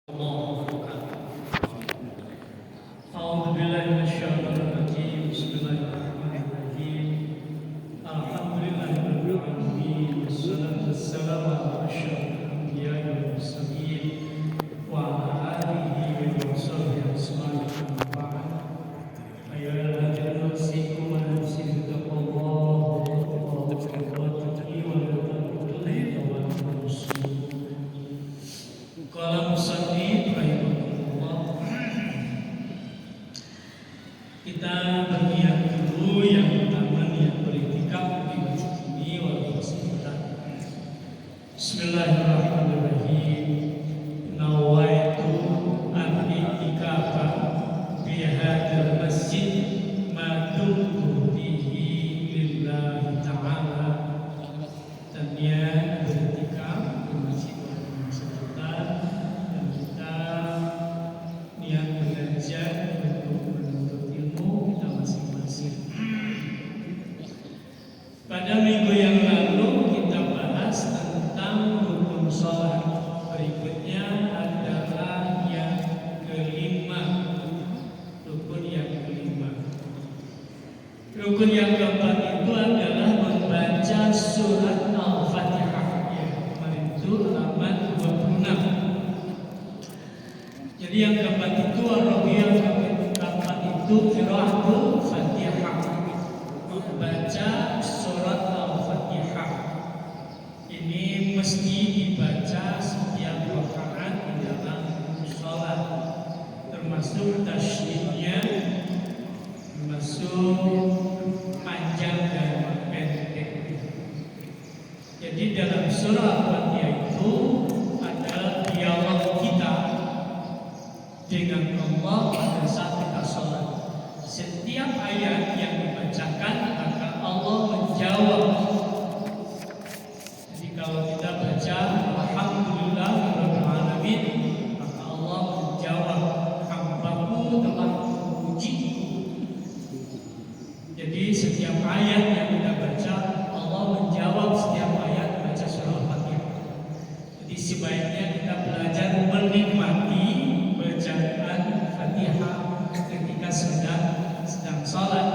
الله أعوذ بالله من الشيطان الرجيم بسم الله الرحمن الرحيم الحمد لله رب العالمين والصلاة والسلام على أشرف الأنبياء والمرسلين وعلى آله وصحبه أجمعين أما بعد أيها الذين أوصيكم ونفسي بتقوى الله وتقوته ولا تموتن إلا وأنتم مسلمون. Qala musannif rahimahullah, kita berniat dulu yang pertama niat beriktikaf di masjid ini walaupun sebentar. Bismillahirrahmanirrahim. Nawaitu an i'tikafa fi hadzal masjid ma dumtu fihi lillahi ta'ala. Dan niat beriktikaf di masjid sebentar. Niat belajar untuk menuntut ilmu kita masing-masing. Pada minggu yang lalu kita bahas tentang rukun sholat. Berikutnya adalah yang kelima. Rukun yang kelima. Rukun yang keempat itu adalah membaca surat Al-Fatihah. Kemarin itu halaman 26. Jadi yang keempat itu yang keempat itu qiraatul Fatihah, membaca surat Al-Fatihah. Ini mesti dibaca setiap rakaat di dalam sholat, termasuk tasydidnya, termasuk panjang dan pendek. Jadi dalam surah Al-Fatihah itu ada dialog kita dengan Allah pada saat kita sholat. Setiap ayat yang dibacakan maka Allah menjawab. Jadi kalau kita baca Alhamdulillah Rabbil Alamin, maka Allah menjawab, hambaku telah memujiku. Jadi setiap ayat yang kita baca Allah menjawab setiap ayat baca surah Al-Fatihah. Jadi sebaiknya kita belajar menikmati bacaan Fatihah ketika sedang sholat,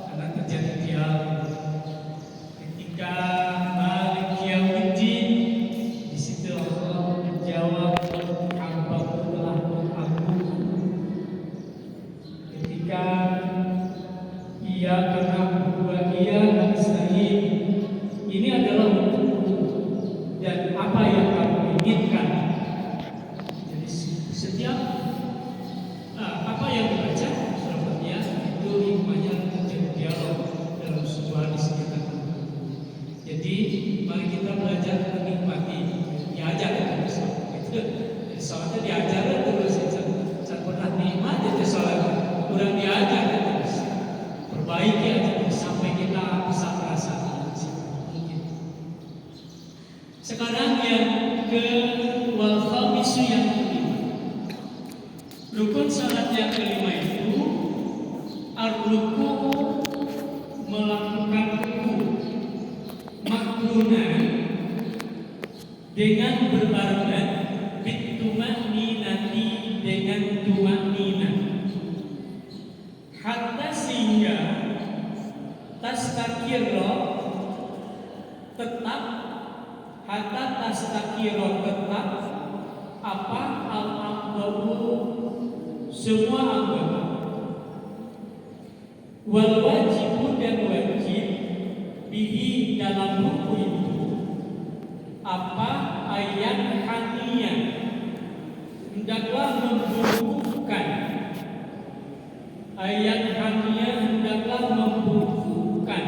karena terjadi dialog. Ketika Malik Yaumiddin, di situ Allah menjawab, hambaku telah mengaku. Ketika ia kena berdua ia nasta'in, ini adalah untukmu dan apa yang kamu inginkan. Setiap apa yang dibaca surah Fatihah itu hikmahnya terjadi dialog dalam sebuah disebutkan. Jadi mari kita belajar menikmati, diajar terus. Itu sholatnya diajar terus. Saya pernah nikmat itu sholat, kurang diajar terus. Perbaiki aja sampai kita bisa merasakan. Sekarang yang ke wal khamisu yang rukun salat yang kelima itu ar-ruku, melakukan ruku makrunan dengan berbarengan bitumaninati dengan tumanina, hatta sehingga tastakiro tetap, hatta tastakiro tetap apa al-aqdamu semua anggota, wal wajibu dan wajib bihi dalam ruku itu apa ayat haniyah, hendaklah membungkukkan, ayat haniyah hendaklah membungkukkan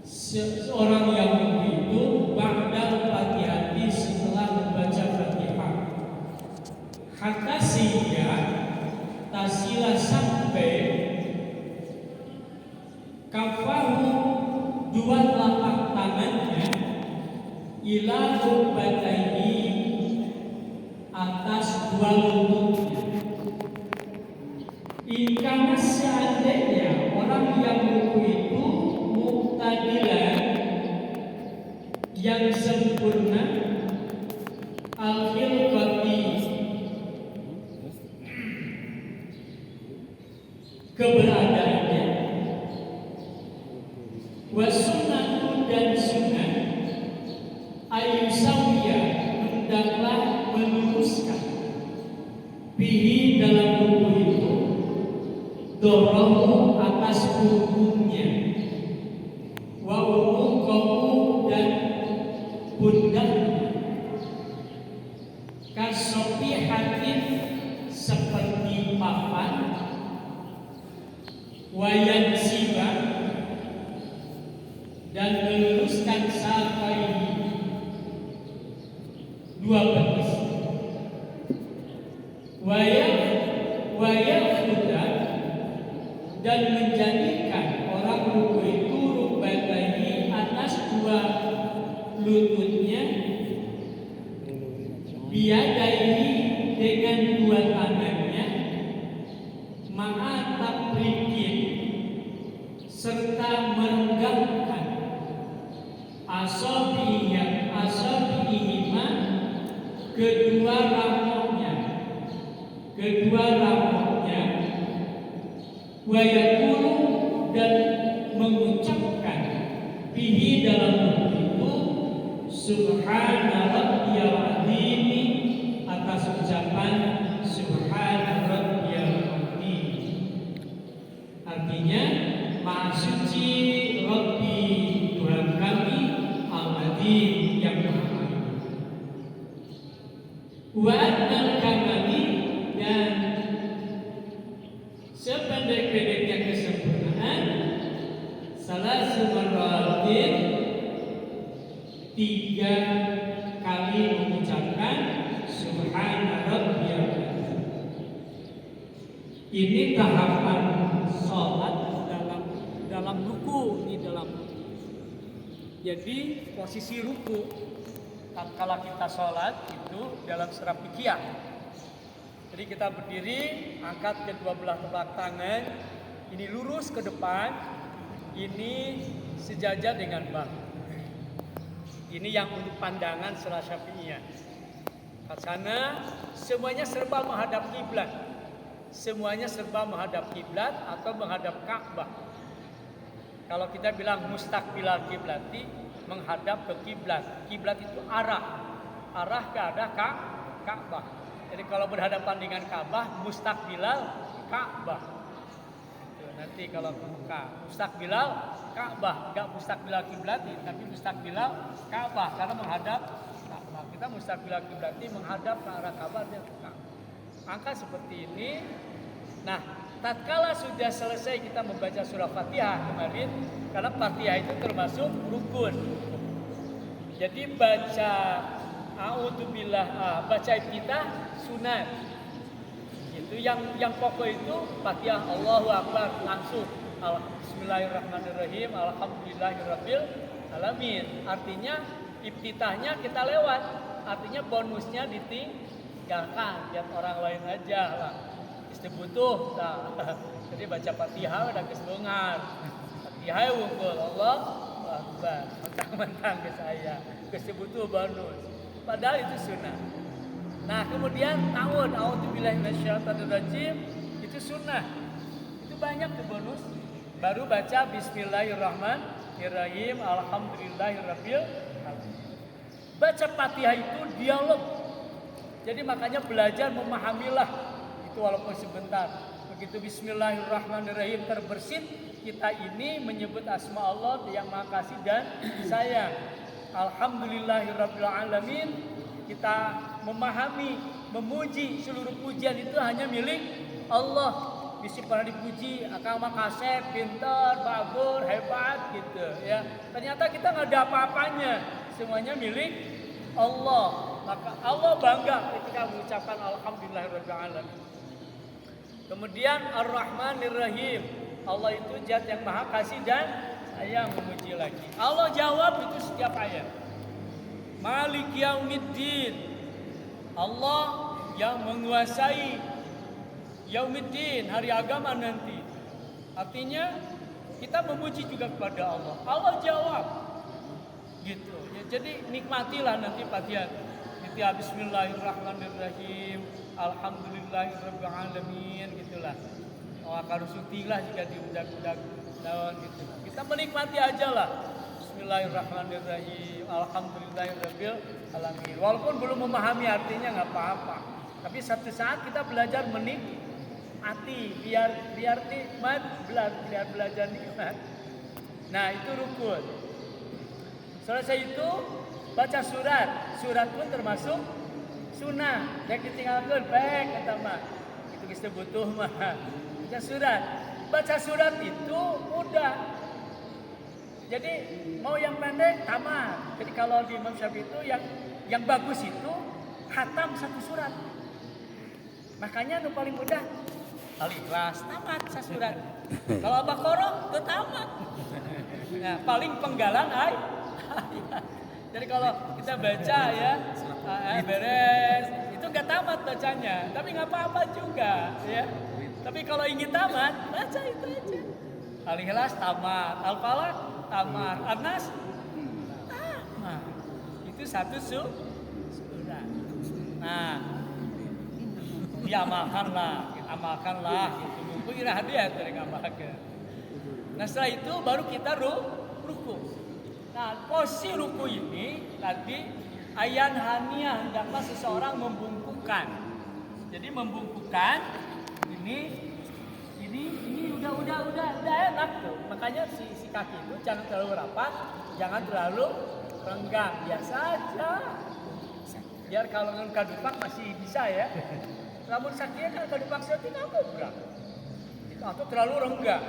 seorang yang itu ba'dal Fatihah, setelah membaca Fatihah, hatta sehingga tasila sampai kafahu dua telapak tangannya ila rukbatayhi atas dua lututnya. Ingkana seandainya orang yang ruku itu muktadilan, yang sempurna, al-khilqati keberadaannya. Wasunatu dan sunnah ayusawiya hendaklah meluruskan bihi dalam ruku itu dorohu atas punggungnya, wa unuqahu dan pundaknya, kasofihatin seperti papan, wayan siba dan meluruskan safaihi dua betis, wayafruda dan menjadikan orang ruku itu rukbatayhi atas dua lututnya, biyadaihi dengan dua tangannya, ma'a tabrikin serta merenggangkan asabi'ihima kedua rambutnya, wa yaqulu dan mengucapkan bihi dalam itu subhana rabbiyal azim, atas ucapan subhana rabbiyal azim, artinya maha suci Rabbi Tuhan kami al-azim yang maha agung. Wa adnal kamali dan sependek-pendeknya kesempurnaan, salah semaratin 3 kali mengucapkan subhana rabbiyal azim. Ini tahapan sholat dalam ruku, di dalam ruku. Jadi posisi ruku tatkala kita sholat itu dalam surah fikih. Jadi kita berdiri, angkat kedua belah telapak tangan, ini lurus ke depan, ini sejajar dengan bahu. Ini yang untuk pandangan surah Syafi'iyah. Kat sana semuanya serba menghadap kiblat. Semuanya serba menghadap kiblat atau menghadap Ka'bah. Kalau kita bilang mustaqbilal kiblati, menghadap ke kiblat. Kiblat itu arah ke arah Ka'bah. Jadi kalau berhadapan dengan Ka'bah, mustaqbilal Ka'bah. Nanti kalau buka mustaqbilal Ka'bah, enggak mustaqbilal kiblati, tapi mustaqbilal Ka'bah karena menghadap Ka'bah. Kita mustaqbilal kiblati menghadap ke arah Ka'bah dan Ka'bah. Angka seperti ini. Nah, tatkala sudah selesai kita membaca surah Fatihah kemarin, karena Fatihah itu termasuk rukun. Jadi baca a'udzubillah, baca iftitah sunat. Itu yang pokok itu Fatihah Allahu Akbar langsung. Bismillahirrahmanirrahim. Alhamdulillahirabbil alamin. Artinya iftitahnya kita lewat. Artinya bonusnya ditinggalkan, biar orang lain aja lah. Butuh, nah. Jadi baca Fatihah udah keselungan. Fatihah wungkul Allah Akbar. Mentang-mentang ke saya kesebutuh bonus. Padahal itu sunnah. Nah kemudian tahun a'udzubillahi minasyaitonirrajim itu sunnah. Itu banyak tuh bonus. Baru baca Bismillahirrahmanirrahim. Alhamdulillahirabbil alamin. Baca Fatihah itu dialog. Jadi makanya belajar memahamilah. Walaupun sebentar. Begitu Bismillahirrahmanirrahim terbersit, kita ini menyebut asma Allah yang Maha Kasih dan Sayang. Alhamdulillahirabbil alamin. Kita memahami, memuji seluruh pujian itu hanya milik Allah. Bisa pernah dipuji, Akang makasih, pintar, bagus, hebat gitu ya. Ternyata kita nggak ada apa-apanya. Semuanya milik Allah. Maka Allah bangga ketika mengucapkan alhamdulillahirabbil alamin. Kemudian Ar-Rahmanir-Rahim. Allah itu zat yang Maha Kasih dan Sayang, memuji lagi. Allah jawab itu setiap ayat. Malik Yaumiddin. Allah yang menguasai Yaumiddin, hari agama nanti. Artinya kita memuji juga kepada Allah. Allah jawab. Gitu. Ya, jadi nikmatilah nanti Fatihah. Bismillahirrahmanirrahim. Alhamdulillahirabbil alamin, gitulah. Oh, kalau syuting lah jika diudak-udak daun gitu. Kita menikmati aja lah. Bismillahirrahmanirrahim. Alhamdulillahirabbil alamin. Walaupun belum memahami artinya nggak apa-apa. Tapi satu saat kita belajar menikmati, biar nikmat, biar belajar nikmat. Nah, itu rukun. Selesai itu baca surat. Surat pun termasuk sunnah. Yang ditinggalkan baik kata mah. Itu kita butuh mah. Baca surat. Baca surat itu mudah. Jadi mau yang pendek tamat. Jadi kalau di Imam Syafi'i itu yang bagus itu khatam satu surat. Makanya yang paling mudah Al-Ikhlas tamat satu surat. Kalau Al-Baqarah itu tamat. Nah, paling penggalan ayat. Jadi kalau kita baca ya beres itu nggak tamat bacanya, tapi nggak apa-apa juga ya. Tapi kalau ingin tamat baca itu aja. Al-Ikhlas tamat, Al-Falaq tamat, An-Nas tamat. Itu satu surat. Nah, amalkanlah gitu. Mumpung hadiah dari ngamalkan. Nah, setelah itu baru kita ruku. Nah, posisi ruku ini tadi ayan hania hendaklah seseorang membungkukkan. Jadi membungkukkan ini udah enak tuh. Makanya si kaki itu jangan terlalu rapat, jangan terlalu renggang, biasa aja. Biar kalau kadupak masih bisa ya. Namun sakitnya kan kadupak seperti kamu berang. Atau terlalu renggang.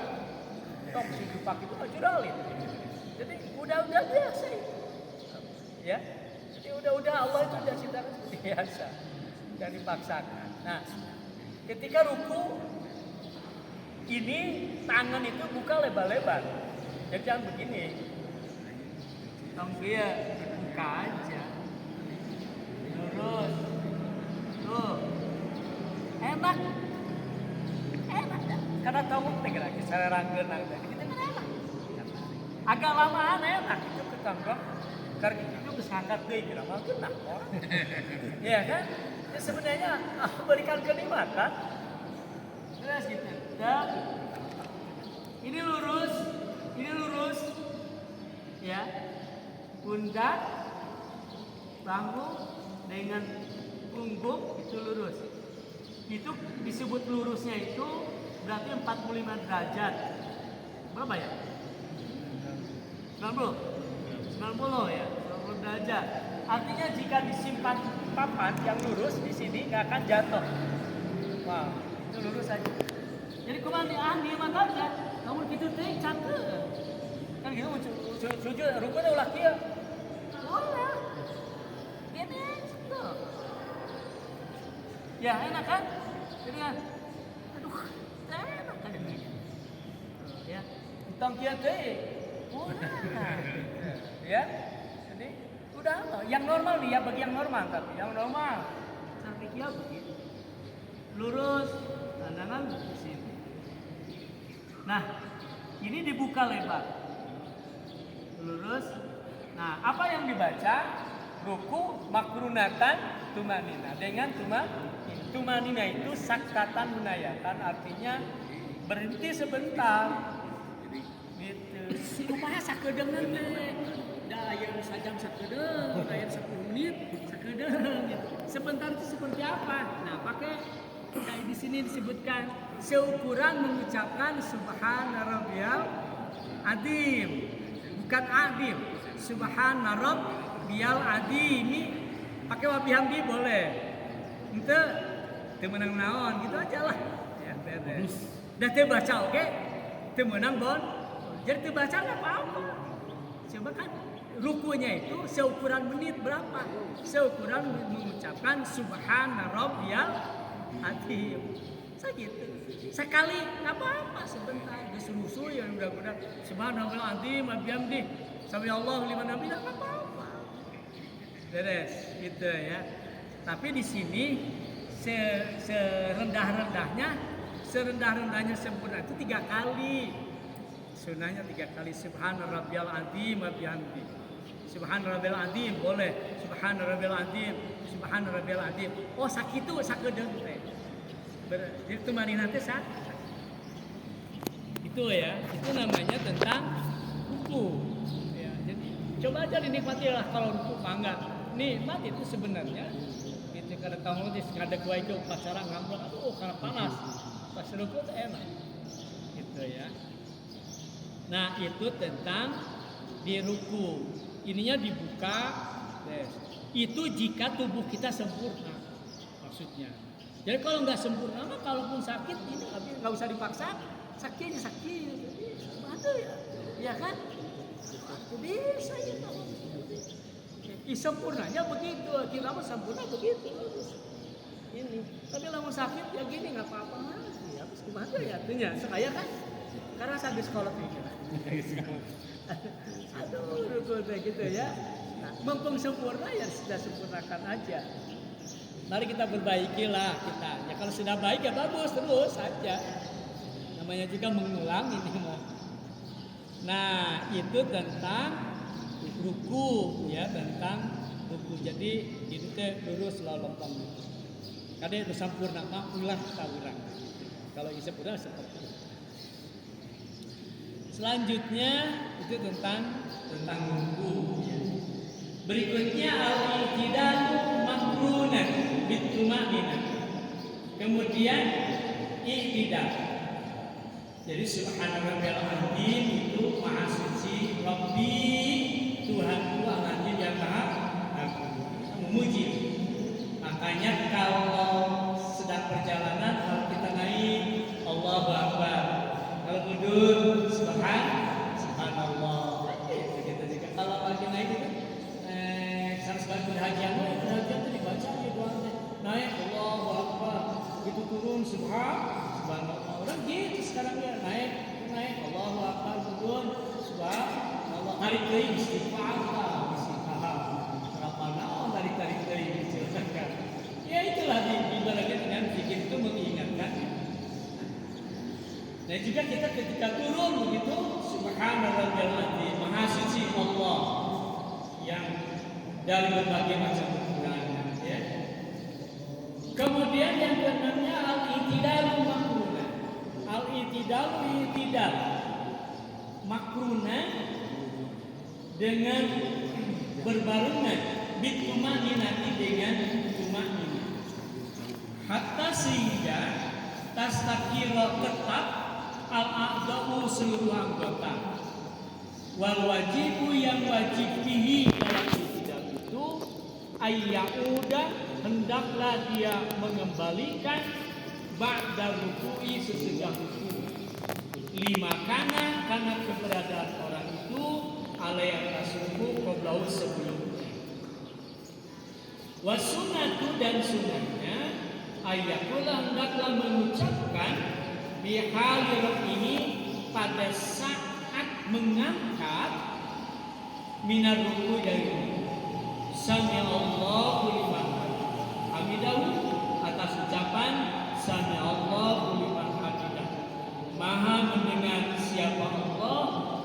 Tok si dupak itu curalin. Jadi udah biasa itu. Ya. Jadi udah Allah itu sudah ciptakan seperti biasa. Jangan dipaksakan. Nah, ketika ruku ini tangan itu buka lebar-lebar. Jadi jangan begini. Dia buka aja. Lurus. Tuh. Enak dah. Karena kamu tegak cara ranggeunang tadi kita kan enak. Agak lamaan enak itu ketanggap. Karena itu kesangkat deui kira mah keunah orang. Iya kan? Ya sebenarnya berikan kenikmatan. Terus gitu. Dan ini lurus. Ya. Pundak bahu dengan punggung itu lurus. Itu disebut lurusnya itu berarti 45 derajat. Berapa ya? 90 ya, 90 derajat. Artinya jika disimpan papan yang lurus di sini nggak akan jatuh. Wow, itu lurus aja. Jadi kumandi diaman aja. Namun gitu teh cakep. Kan gitu sujud rukun ulah kieu. Boleh. Gini aja. Ya enak kan? Jadi kan, aduh, enak kan ini. Ya, hitam kieu teh. Ya, jadi udah yang normal nih ya bagi yang normal tapi yang normal sampai kieu begitu. Lurus, tangan di sini. Nah, ini dibuka lebar. Lurus. Nah, apa yang dibaca? Ruku makrunatan tumanina. Dengan tumanina itu saktatan munayatan, artinya berhenti sebentar. Gitu. Kumaha sakedeung teh. Da aya nu sajam sakedeung, aya 10 menit sakedeung gitu. Sebentar itu seperti apa? Nah, pakai kayak di sini disebutkan seukuran mengucapkan subhana rabbiyal azim. Bukan adim. Subhana rabbiyal azim. Ini pakai wa bihamdi boleh. Teu meunang naon gitu aja lah. Ya, beres. Da teu baca oke. Teu meunang bon. Jadi teu baca enggak apa-apa. Coba kan rukunya itu seukuran menit berapa? Seukuran mengucapkan subhana rabbiyal azim. Segitu. Sekali enggak apa-apa sebentar. Geus yang udah subhana rabbiyal azim wa bihamdi. Sami Allah liman hamidah enggak apa-apa. Beres gitu ya. Tapi di sini serendah-rendahnya sempurna itu 3 kali. Sunnahnya 3 kali. Subhana rabbiyal azim wa bihamdi. Subhana rabbiyal azim boleh. Subhana rabbiyal azim. Subhana rabbiyal azim. Oh sakitu sakedeung teh. Jadi tumanina teh Itu ya, itu namanya tentang ruku. Ya, jadi coba aja dinikmati lah kalau ruku mangga. Nikmat itu sebenarnya. Itu kada tahu di kada gua itu pacara ngambek, aduh karena panas. Pas ruku tuh enak. Gitu ya. Nah, itu tentang di ruku. Ininya dibuka. Yes. Itu jika tubuh kita sempurna. Maksudnya. Jadi kalau nggak sempurna, mah kalaupun sakit ini nggak usah dipaksa. Sakit, ada ya kan? Itu bisa ya kalau sempurnanya begitu, kita mah sempurna begitu. Ini, tapi kalau sakit ya gini nggak apa-apa lagi. Habis kemana ya? Artinya sekaya kan? Karena saya di sekolah ini. Aduh, rukun gitu ya. Nah, mumpung sempurna ya sudah sempurnakan aja. Mari kita perbaikilah kita. Ya kalau sudah baik ya bagus terus saja. Namanya juga mengulang ini mah. Nah, itu tentang ruku ya, tentang ruku. Jadi itu teh lurus lolompong. Kada itu sempurna mah ulah urang. Kalau sempurna seperti itu. Selanjutnya itu tentang ruku ya. Berikutnya al-i'tidalu makrunan bituma'ninah. Kemudian i'tidal. Jadi subhanarabbiyal azim itu maha suci Rabbi, Tuhanku al-azim yang maha memuji. Makanya kalau sedang perjalanan kalau kita naik Allahu Akbar, kalau mundur subhanallah. Begitu juga kalau lagi naik itu sebagai berhajian itu dibaca ya doanya. Naik Allahu Akbar, begitu turun subhanallah. Orang gitu sekarang ya naik Allahu Akbar turun subhanallah. Tarik deui istighfar berapa naon tarik deui diceritakan. Ya itulah ibaratnya dengan zikir itu mengingatkan. Dan juga kita ketika turun begitu subhanallahil azim, maha suci Allah yang dari berbagai macam kekurangan ya. Kemudian yang keenamnya al-i'tidalu makruna. Al-i'tidal makruna dengan berbarengan bituma'ninati dengan tuma'ninah. Hatta sehingga tastakira tetap al-a'da'u seluruh anggota. Wal wajibu yang wajib bihi dalam i'tidal itu ayyauda hendaklah dia mengembalikan ba'da ruku'i sesudah ruku. Lima karena keberadaan orang itu alai atas ruku qablahu sebelumnya. Wasunatu dan sunatnya ayakulah hendaklah mengucapkan bihali ini pada saat mengangkat minar ruku dari ruku. Sami Allahu liman hamidahu atas ucapan Sami Allahu liman hamidah. Maha mendengar siapa Allah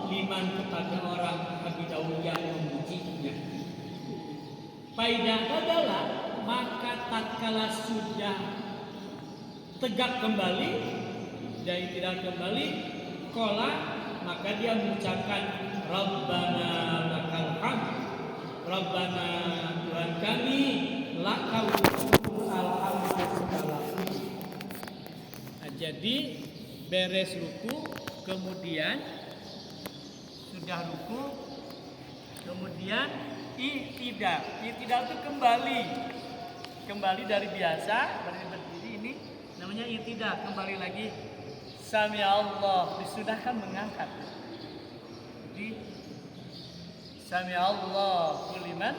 liman kepada orang hamidahu yang memujinya. Faidah adalah maka tatkala sudah tegak kembali dan tidak kembali qala maka dia mengucapkan Rabbana lakal hamd. Rabbana Tuhan kami lakal alhamdulillah. Nah, jadi beres ruku kemudian sudah ruku kemudian i'tidal itu kembali dari biasa berdiri ini namanya i'tidal, kembali lagi Sami Allah, disudahkan mengangkat. Jadi Sami Allah liman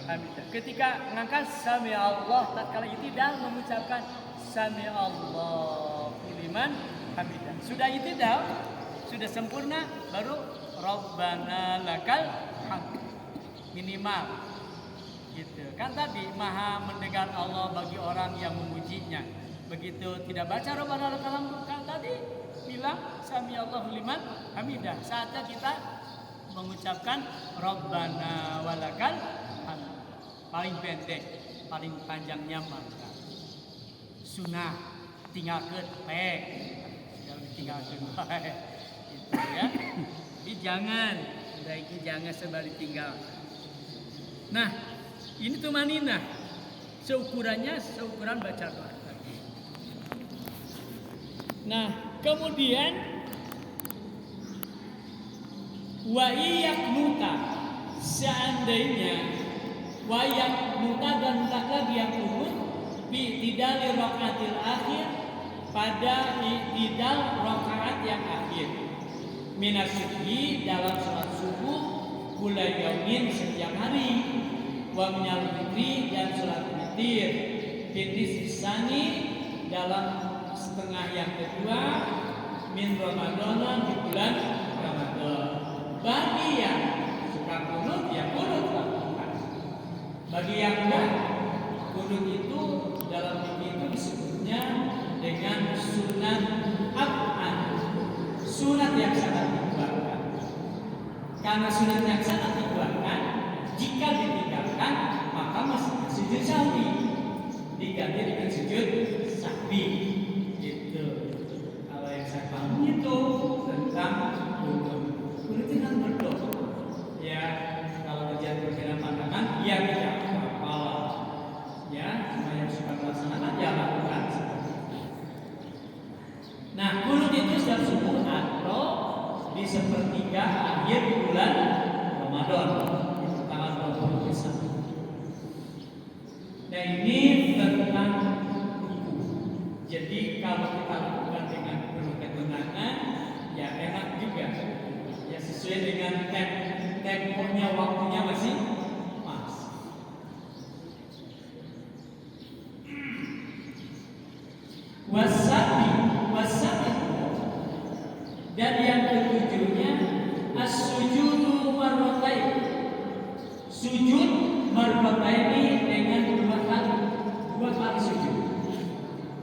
hamidah. Ketika mengangkat Sami Allah, tatkala i'tidal mengucapkan Sami Allah liman hamidah. Sudah i'tidal, sudah sempurna, baru Rabbana lakal hamd. Minimal gitu kan, tadi maha mendengar Allah bagi orang yang memujinya. Begitu tidak baca Rabbana lakal hamd kan tadi bilang Sami Allahu liman hamidah. Saatnya kita mengucapkan Rabbana walakal hamd. Paling pendek, paling panjangnya maka sunnah tinggalkan tinggalkan Ya, jadi jangan, jangan sembari tinggal. Nah, ini tumaninah. Seukurannya seukuran baca doa. Nah, kemudian wa iyaknuta, seandainya wa iyaknuta dan taklah dia kunut bi tidal rakaatil akhir, pada tidal rakaat yang akhir minasubuhi dalam salat subuh, kula yaumin setiap hari, wa minal fitri dan salat witir, fitri sisani dalam setengah yang kedua, min Ramadan di bulan Ramadan. Bagi yang suka kunut, ya kunut lakukan. Bagi yang enggak, kunut itu dalam fikih itu disebutnya dengan sunat ab'an, sunat yang sangat dibuatkan. Karena sunat yang sangat dibuatkan, jika ditinggalkan maka masih sujud sahwi, diganti dengan sujud sahwi. Gitu. Kalau yang saya paham itu tentang kunut. Kunut itu kan berdoa. Ya, kalau terjadi perbedaan pandangan, ya tidak apa-apa. Ya, cuma yang suka melaksanakan ya lakukan. Nah, kunut itu setiap subuh atau di sepertiga akhir bulan Ramadan, tanggal 21. Nah, ini tentang ruku. Jadi kalau kita lakukan dengan penuh ketenangan, ya enak juga. Ya sesuai dengan temponya, waktunya masih pas. Wasabi dan yang ketujuhnya as-sujudu marratain, sujud marrataini dengan dua kali sujud.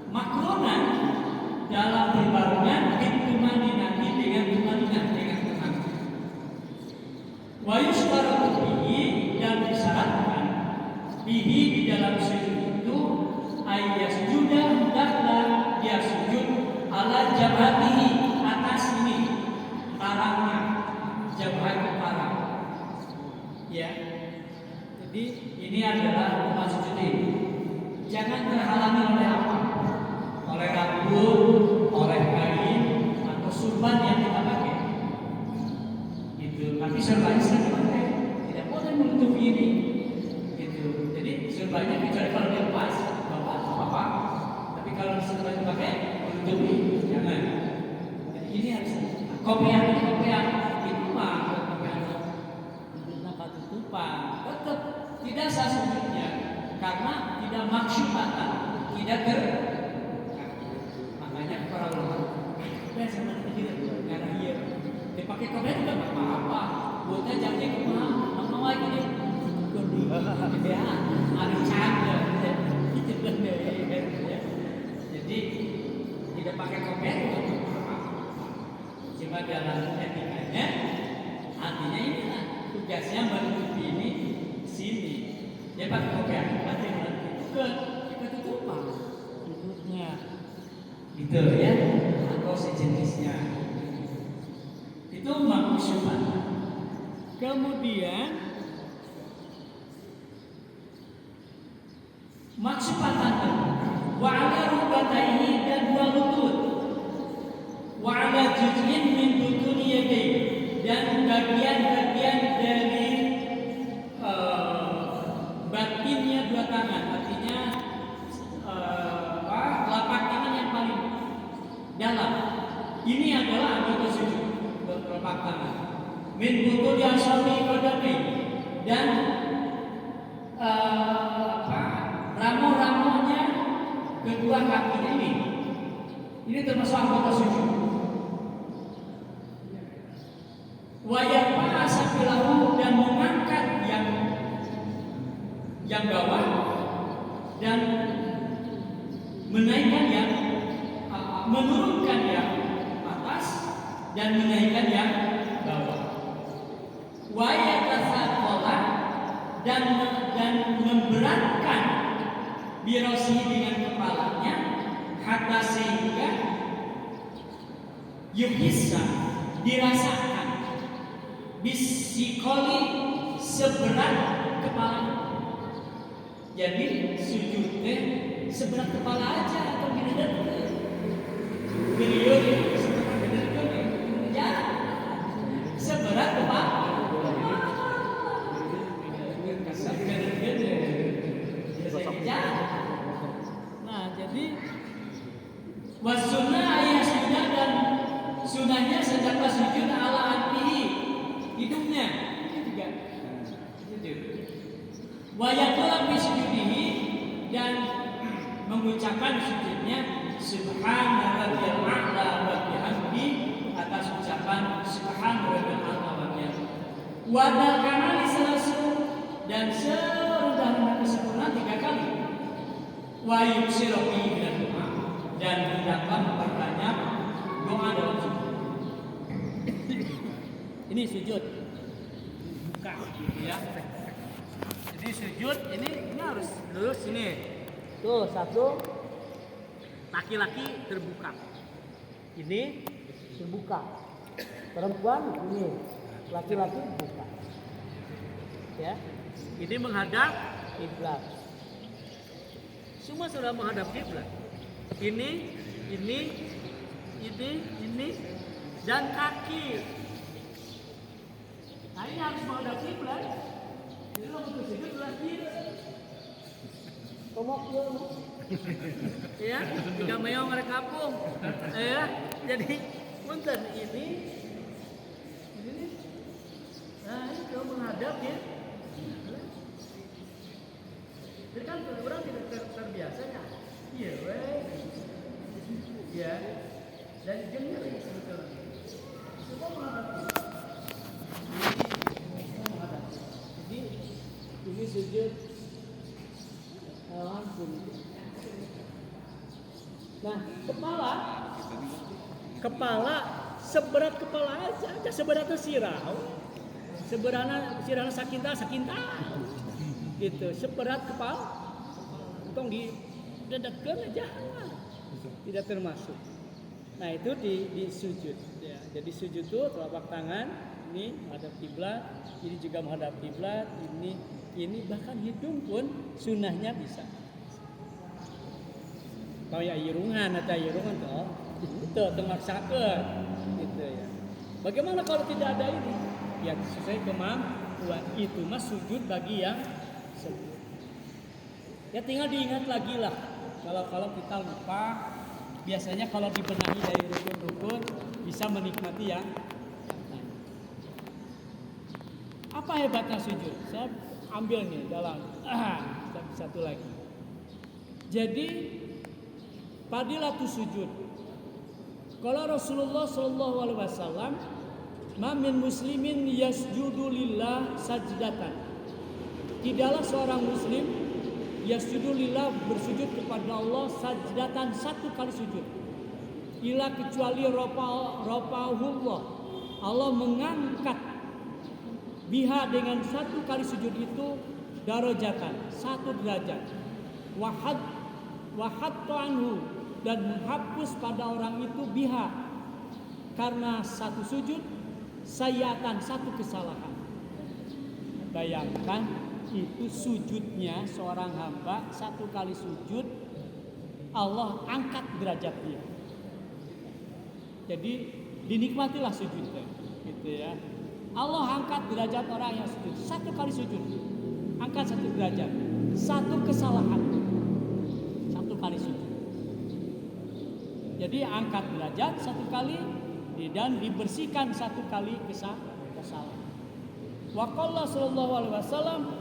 Makrunan dalam berbarengan nanti dengan tenang. Wa yustaratu bihi, dan disyaratkan bihi di dalam sujud itu ayyasjuda, hendaklah dia sujud ala jabhatihi, atas ini parangnya, jabhat parang. Ya. Jadi ini adalah tempat sujud ini. Jangan terhalangi oleh apa? Oleh rambut, oleh kain, atau surban yang kita pakai. Gitu. Tapi surbannya sering dipakai, tidak boleh menutupi ini. Gitu. Jadi surbannya kecuali kalau dilepas, apa-apa. Tapi kalau surban dipakai, menutupi, jangan. Jadi ini harus kopiah itu mah kopiah tutupan, tetap tidak sah sujudnya karena tidak maksudatan, tidak makanya para ulama sama tidak karena dia dipakai kopiah juga nggak apa-apa, buatnya jamnya kemana, mau lagi nih, ya ada canda, itu benar. Jadi tidak pakai kopiah juga nggak apa-apa, cuma dalam etikanya, artinya ini lah tugasnya menutupi ini sini. Dia pakai kopiah, nanti kita tutupan tutupnya, gitu ya, atau sejenisnya. Itu maksudnya. Kemudian maksudnya wa ala rubataihi, dan dua lutut, wa ala juz'in min butuni yadayhi, dan bagian-bagian dari batinnya dua tangan, artinya telapak tangan yang paling dalam. Ini adalah anggota sujud, telapak tangan. Min butuni asabi qadami, dan ramu-ramunya kedua kaki ini. Ini termasuk anggota sujud. Wayarfa sabilahu, dan mengangkat yang bawah dan menaikkan yang menurunkan yang atas dan menaikkan yang bawah. Wayatasaqala, dan memberatkan birosi dengan kepalanya, hatta sehingga yuhissa, dirasakan. Bisikoli seberat kepala. Jadi sujud teh seberat kepala aja atau gini dan milion ya seberat kepala. Nah jadi wasunnah ayat sunnah dan sunnahnya sedangkan sujud ala anbihi hidungnya ini juga sujud. Wa yaqulu bi sujudihi dan mengucapkan sujudnya subhana rabbiyal a'la wa bihamdi atas ucapan subhana rabbiyal a'la wa bihamdi. Wa dzakara lisalasu dan serendah-rendah kesempurnaan 3 kali. Wa yuksiru bihi doa dan hendaklah memperbanyak doa dalam sujud. Ini sujud buka ya. Jadi sujud ini harus lurus ini. Tuh satu laki-laki terbuka. Ini terbuka. Perempuan ini laki-laki terbuka. Ya. Ini menghadap kiblat. Semua sudah menghadap kiblat. Ini dan kaki. Nah ini harus menghadap kiblat. Jadi lo butuh sujud belah kiri. Komok ya, jika meong mereka kampung. Ya, jadi punten ini. Nah itu menghadap ya. Jadi kan orang tidak terbiasanya. Iya, ya. Dan jengkel sebetulnya. Semua menghadap. Jadi ini sujud langsung. Nah, kepala seberat kepala aja seberatnya sirah. Seberatnya sakinta. Gitu, seberat kepala. Tong di dedekkeun aja. Tidak termasuk. Nah, itu di sujud ya. Jadi sujud itu telapak tangan ini menghadap kiblat, ini juga menghadap kiblat, ini bahkan hidung pun sunnahnya bisa. Kalau ya irungan tuh, itu termaksakan, gitu ya. Bagaimana kalau tidak ada ini? Ya sesuai kemampuan itu mas sujud bagi yang sebut. Ya tinggal diingat lagi lah. Kalau kita lupa, biasanya kalau dibenahi dari rukun-rukun bisa menikmati yang lain. Apa hebatnya sujud? Saya ambil nih dalam satu lagi. Jadi fadilatus sujud. Kalau Rasulullah sallallahu alaihi wasallam, "Ma min muslimin yasjudu lillah sajdatan." Tidaklah seorang muslim yasjudu lillah bersujud kepada Allah sajdatan satu kali sujud. Ila kecuali rafa'ahullah. Allah mengangkat biha dengan satu kali sujud itu darajatan, satu derajat. Wahatta anhu dan menghapus pada orang itu biha karena satu sujud sayatan satu kesalahan. Bayangkan itu sujudnya seorang hamba satu kali sujud Allah angkat derajat dia. Jadi dinikmatilah sujudnya, gitu ya. Allah angkat derajat orang yang sujud satu kali sujud, angkat satu derajat, satu kesalahan. Kali sujud. Jadi angkat derajat satu kali dan dibersihkan satu kali kesalahan. Wa qala sallallahu alaihi wasallam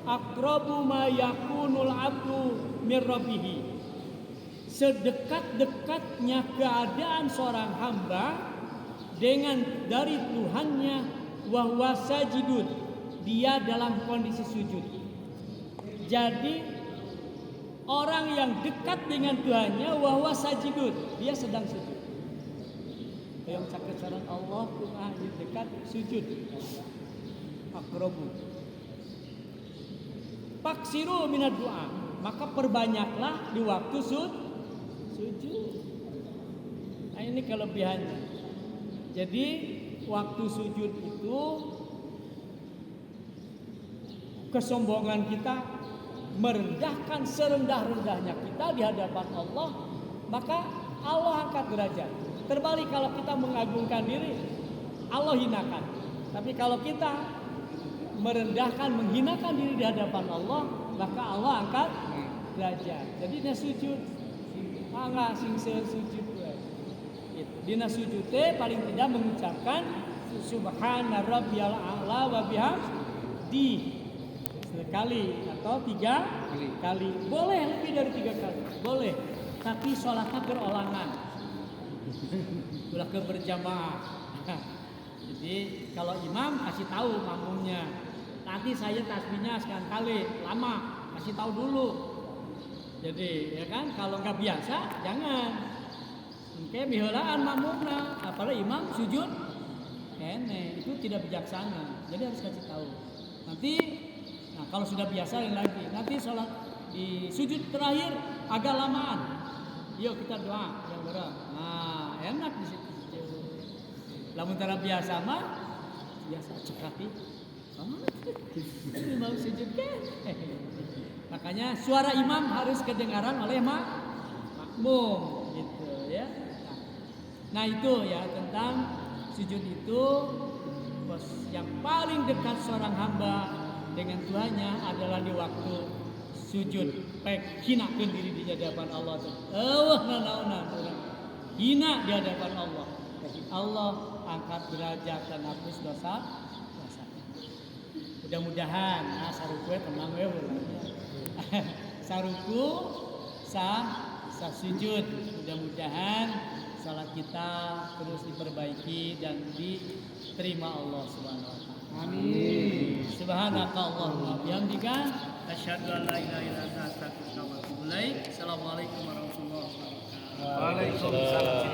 aqrabu ma yakunul abdu mir rabbih. Sedekat-dekatnya keadaan seorang hamba dengan dari Tuhannya wa huwa sajidun, dia dalam kondisi sujud. Jadi orang yang dekat dengan Tuhannya wahwa sajidun, dia sedang sujud. Yang sakit saran Allah Tuhan dekat sujud. Akrobu. Paksiru minad doa, maka perbanyaklah di waktu sujud. Nah ini kelebihannya. Jadi waktu sujud itu kesombongan kita, merendahkan serendah-rendahnya kita di hadapan Allah, maka Allah angkat derajat. Terbalik kalau kita mengagungkan diri, Allah hinakan. Tapi kalau kita merendahkan, menghinakan diri di hadapan Allah, maka Allah angkat derajat. Jadi dia sujud, enggak sing sujud. Dina sujud paling tidak mengucapkan subhana rabbiyal a'la wa bihamdi sekali atau 3 kali. Boleh lebih dari 3 kali, boleh. Tapi sholatnya berolangan, ulah berjamaah. Jadi kalau imam kasih tahu makmumnya, nanti saya tasbihnya sekian kali, lama, kasih tahu dulu. Jadi ya kan, kalau nggak biasa jangan. Kayak mihelaan makmumna, apalagi imam sujud, kene itu tidak bijaksana. Jadi harus kasih tahu. Nanti, nah kalau sudah biasa lain lagi. Nanti sholat di sujud terakhir agak lamaan. Yuk kita doa yang bareng. Nah enak di situ. Lamun tara biasa mah biasa cekati. Mau sujud kan? Makanya suara imam harus kedengaran oleh makmum gitu ya. Nah itu ya tentang sujud itu, bos, yang paling dekat seorang hamba dengan Tuhannya adalah di waktu sujud. Pek hinakeun diri di hadapan Allah tuh. Hina di hadapan Allah. Allah angkat derajat dan hapus dosa. Mudah-mudahan saruku tenang we saruku sa sujud. Mudah-mudahan salat kita terus diperbaiki dan diterima Allah Subhanahu wa taala. Amin. Subhanakallahumma bihamdika asyhadu an la ilaha illa anta astaghfiruka wa atubu ilaik. Assalamualaikum warahmatullahi wabarakatuh. Waalaikumsalam.